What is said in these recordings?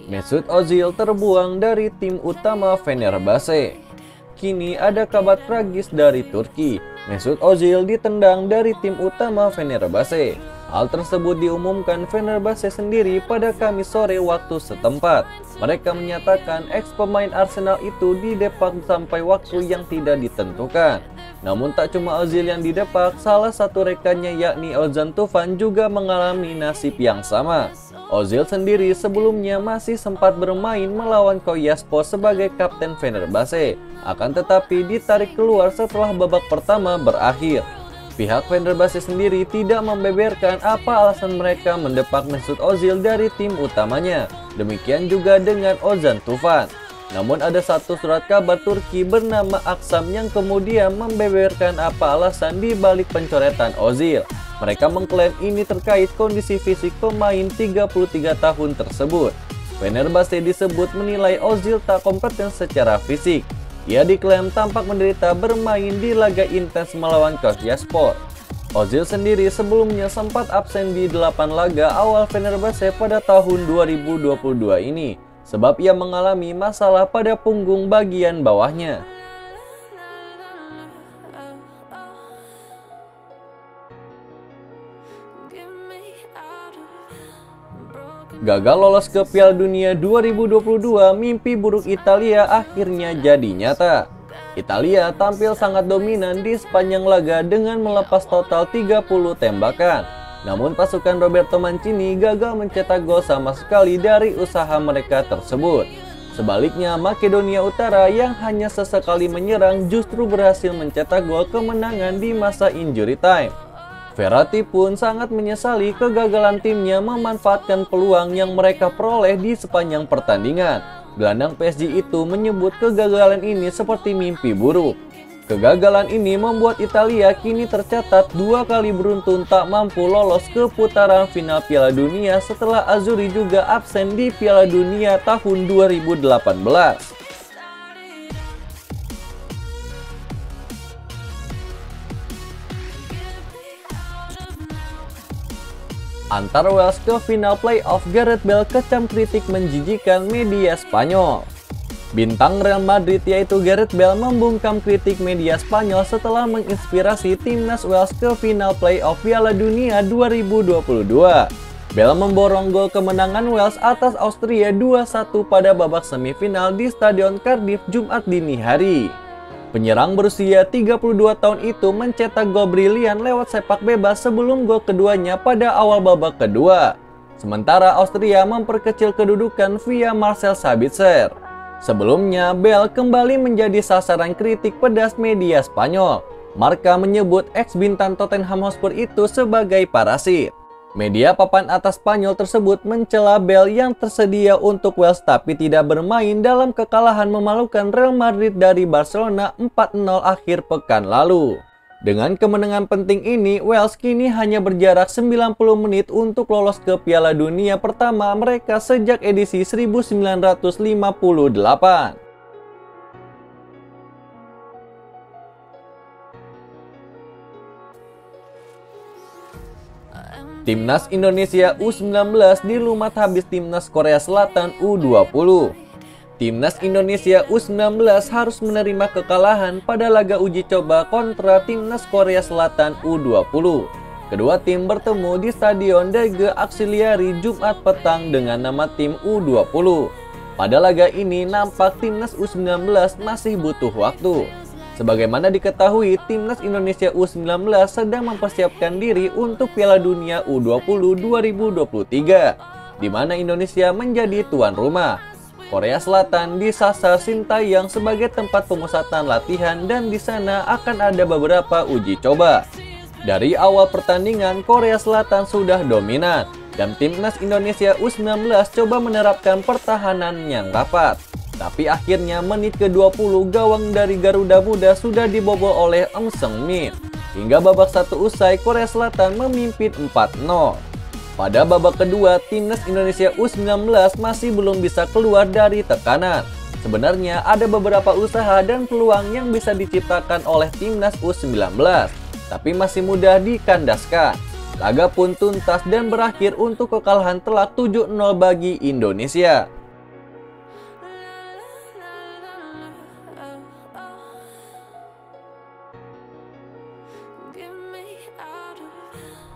Mesut Ozil terbuang dari tim utama Fenerbahce. Kini ada kabar tragis dari Turki. Mesut Ozil ditendang dari tim utama Fenerbahce. Hal tersebut diumumkan Fenerbahce sendiri pada Kamis sore waktu setempat. Mereka menyatakan ex pemain Arsenal itu didepak sampai waktu yang tidak ditentukan. Namun tak cuma Ozil yang didepak, salah satu rekannya yakni Ozan Tufan juga mengalami nasib yang sama. Ozil sendiri sebelumnya masih sempat bermain melawan Konyaspor sebagai kapten Fenerbahce, akan tetapi ditarik keluar setelah babak pertama berakhir. Pihak Fenerbahce sendiri tidak membeberkan apa alasan mereka mendepak Mesut Ozil dari tim utamanya. Demikian juga dengan Ozan Tufan. Namun ada satu surat kabar Turki bernama Aksam yang kemudian membeberkan apa alasan di balik pencoretan Ozil. Mereka mengklaim ini terkait kondisi fisik pemain 33 tahun tersebut. Fenerbahce disebut menilai Ozil tak kompeten secara fisik. Ia diklaim tampak menderita bermain di laga intens melawan Konyaspor. Ozil sendiri sebelumnya sempat absen di 8 laga awal Fenerbahce pada tahun 2022 ini, sebab ia mengalami masalah pada punggung bagian bawahnya. Gagal lolos ke Piala Dunia 2022, mimpi buruk Italia akhirnya jadi nyata. Italia tampil sangat dominan di sepanjang laga dengan melepas total 30 tembakan. Namun pasukan Roberto Mancini gagal mencetak gol sama sekali dari usaha mereka tersebut. Sebaliknya, Makedonia Utara yang hanya sesekali menyerang justru berhasil mencetak gol kemenangan di masa injury time. Verratti pun sangat menyesali kegagalan timnya memanfaatkan peluang yang mereka peroleh di sepanjang pertandingan. Gelandang PSG itu menyebut kegagalan ini seperti mimpi buruk. Kegagalan ini membuat Italia kini tercatat 2 kali beruntun tak mampu lolos ke putaran final Piala Dunia setelah Azzurri juga absen di Piala Dunia tahun 2018. Antar Wales ke final playoff, Gareth Bale kecam kritik menjijikan media Spanyol. Bintang Real Madrid yaitu Gareth Bale membungkam kritik media Spanyol setelah menginspirasi timnas Wales ke final playoff Piala Dunia 2022. Bale memborong gol kemenangan Wales atas Austria 2-1 pada babak semifinal di Stadion Cardiff Jumat dini hari. Penyerang berusia 32 tahun itu mencetak gol brilian lewat sepak bebas sebelum gol keduanya pada awal babak kedua. Sementara Austria memperkecil kedudukan via Marcel Sabitzer. Sebelumnya, Bale kembali menjadi sasaran kritik pedas media Spanyol. Marca menyebut ex-bintang Tottenham Hotspur itu sebagai parasit. Media papan atas Spanyol tersebut mencela Bale yang tersedia untuk Wales tapi tidak bermain dalam kekalahan memalukan Real Madrid dari Barcelona 4-0 akhir pekan lalu. Dengan kemenangan penting ini, Wales kini hanya berjarak 90 menit untuk lolos ke Piala Dunia pertama mereka sejak edisi 1958. Timnas Indonesia U19 dilumat habis Timnas Korea Selatan U20. Timnas Indonesia U19 harus menerima kekalahan pada laga uji coba kontra Timnas Korea Selatan U20. Kedua tim bertemu di Stadion Daegu Auxiliary Jumat petang dengan nama tim U20. Pada laga ini nampak Timnas U19 masih butuh waktu. Sebagaimana diketahui, Timnas Indonesia U19 sedang mempersiapkan diri untuk Piala Dunia U20 2023, di mana Indonesia menjadi tuan rumah. Korea Selatan disasar Sintayong sebagai tempat pemusatan latihan dan di sana akan ada beberapa uji coba. Dari awal pertandingan, Korea Selatan sudah dominan dan Timnas Indonesia U19 coba menerapkan pertahanan yang rapat. Tapi akhirnya menit ke-20 gawang dari Garuda Muda sudah dibobol oleh Eun Seung-min. Hingga babak 1 usai, Korea Selatan memimpin 4-0. Pada babak kedua, Timnas Indonesia U19 masih belum bisa keluar dari tekanan. Sebenarnya ada beberapa usaha dan peluang yang bisa diciptakan oleh Timnas U19, tapi masih mudah dikandaskan. Laga pun tuntas dan berakhir untuk kekalahan telak 7-0 bagi Indonesia.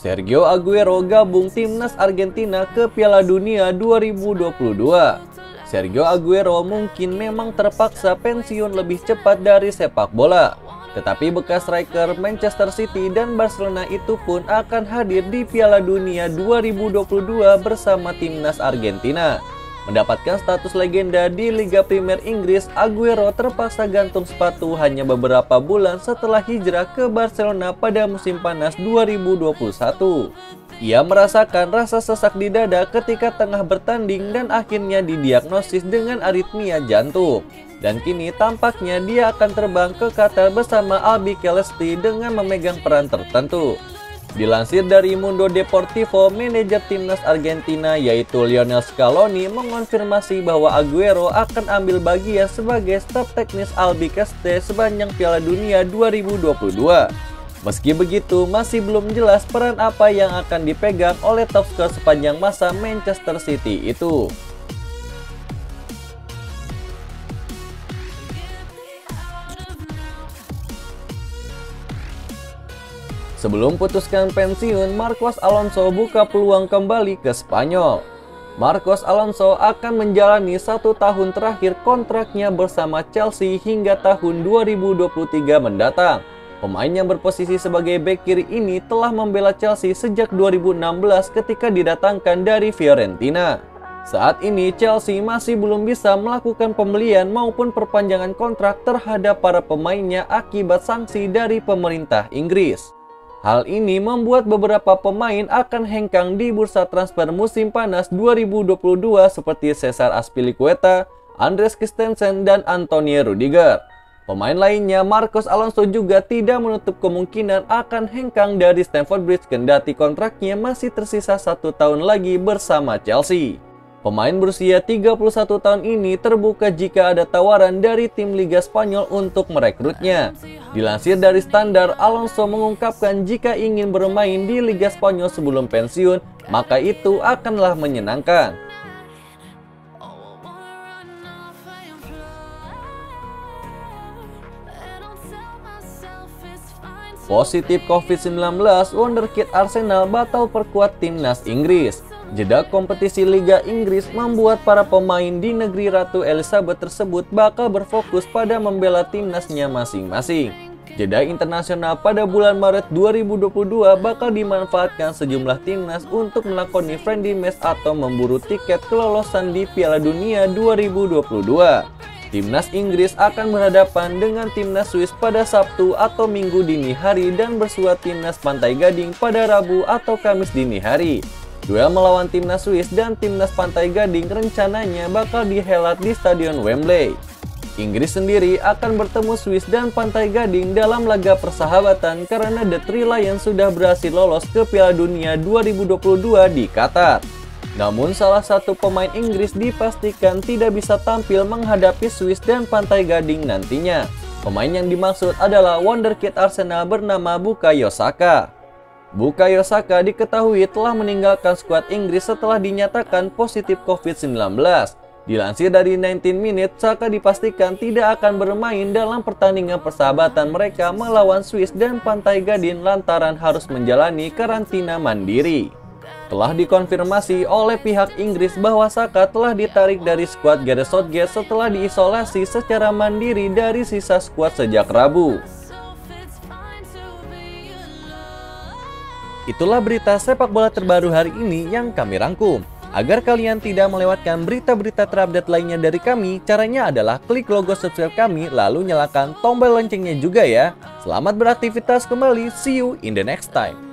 Sergio Aguero gabung timnas Argentina ke Piala Dunia 2022. Sergio Aguero mungkin memang terpaksa pensiun lebih cepat dari sepak bola. Tetapi bekas striker Manchester City dan Barcelona itu pun akan hadir di Piala Dunia 2022 bersama timnas Argentina. Mendapatkan status legenda di Liga Premier Inggris, Aguero terpaksa gantung sepatu hanya beberapa bulan setelah hijrah ke Barcelona pada musim panas 2021. Ia merasakan rasa sesak di dada ketika tengah bertanding dan akhirnya didiagnosis dengan aritmia jantung. Dan kini tampaknya dia akan terbang ke Qatar bersama Albi Celeste dengan memegang peran tertentu. Dilansir dari Mundo Deportivo, manajer timnas Argentina yaitu Lionel Scaloni mengonfirmasi bahwa Aguero akan ambil bagian sebagai staf teknis Albi Celeste sepanjang Piala Dunia 2022. Meski begitu, masih belum jelas peran apa yang akan dipegang oleh top skor sepanjang masa Manchester City itu. Sebelum putuskan pensiun, Marcos Alonso buka peluang kembali ke Spanyol. Marcos Alonso akan menjalani 1 tahun terakhir kontraknya bersama Chelsea hingga tahun 2023 mendatang. Pemain yang berposisi sebagai bek kiri ini telah membela Chelsea sejak 2016 ketika didatangkan dari Fiorentina. Saat ini Chelsea masih belum bisa melakukan pembelian maupun perpanjangan kontrak terhadap para pemainnya akibat sanksi dari pemerintah Inggris. Hal ini membuat beberapa pemain akan hengkang di bursa transfer musim panas 2022 seperti Cesar Azpilicueta, Andreas Christensen, dan Anthony Rudiger. Pemain lainnya, Marcos Alonso juga tidak menutup kemungkinan akan hengkang dari Stamford Bridge kendati kontraknya masih tersisa 1 tahun lagi bersama Chelsea. Pemain berusia 31 tahun ini terbuka jika ada tawaran dari tim Liga Spanyol untuk merekrutnya. Dilansir dari Standar, Alonso mengungkapkan jika ingin bermain di Liga Spanyol sebelum pensiun, maka itu akanlah menyenangkan. Positif COVID-19, wonderkid Arsenal batal perkuat timnas Inggris. Jeda kompetisi Liga Inggris membuat para pemain di negeri Ratu Elizabeth tersebut bakal berfokus pada membela timnasnya masing-masing. Jeda internasional pada bulan Maret 2022 bakal dimanfaatkan sejumlah timnas untuk melakoni friendly match atau memburu tiket kelolosan di Piala Dunia 2022. Timnas Inggris akan berhadapan dengan timnas Swiss pada Sabtu atau Minggu dini hari dan bersua timnas Pantai Gading pada Rabu atau Kamis dini hari. Duel melawan timnas Swiss dan timnas Pantai Gading rencananya bakal dihelat di Stadion Wembley. Inggris sendiri akan bertemu Swiss dan Pantai Gading dalam laga persahabatan karena The Three Lions sudah berhasil lolos ke Piala Dunia 2022 di Qatar. Namun salah satu pemain Inggris dipastikan tidak bisa tampil menghadapi Swiss dan Pantai Gading nantinya. Pemain yang dimaksud adalah wonderkid Arsenal bernama Bukayo Saka. Bukayo Saka diketahui telah meninggalkan skuad Inggris setelah dinyatakan positif COVID-19. Dilansir dari 19 Minutes, Saka dipastikan tidak akan bermain dalam pertandingan persahabatan mereka melawan Swiss dan Pantai Gading lantaran harus menjalani karantina mandiri. Telah dikonfirmasi oleh pihak Inggris bahwa Saka telah ditarik dari skuad Gareth Southgate setelah diisolasi secara mandiri dari sisa skuad sejak Rabu. Itulah berita sepak bola terbaru hari ini yang kami rangkum. Agar kalian tidak melewatkan berita-berita terupdate lainnya dari kami, caranya adalah klik logo subscribe kami lalu nyalakan tombol loncengnya juga ya. Selamat beraktivitas kembali, see you in the next time.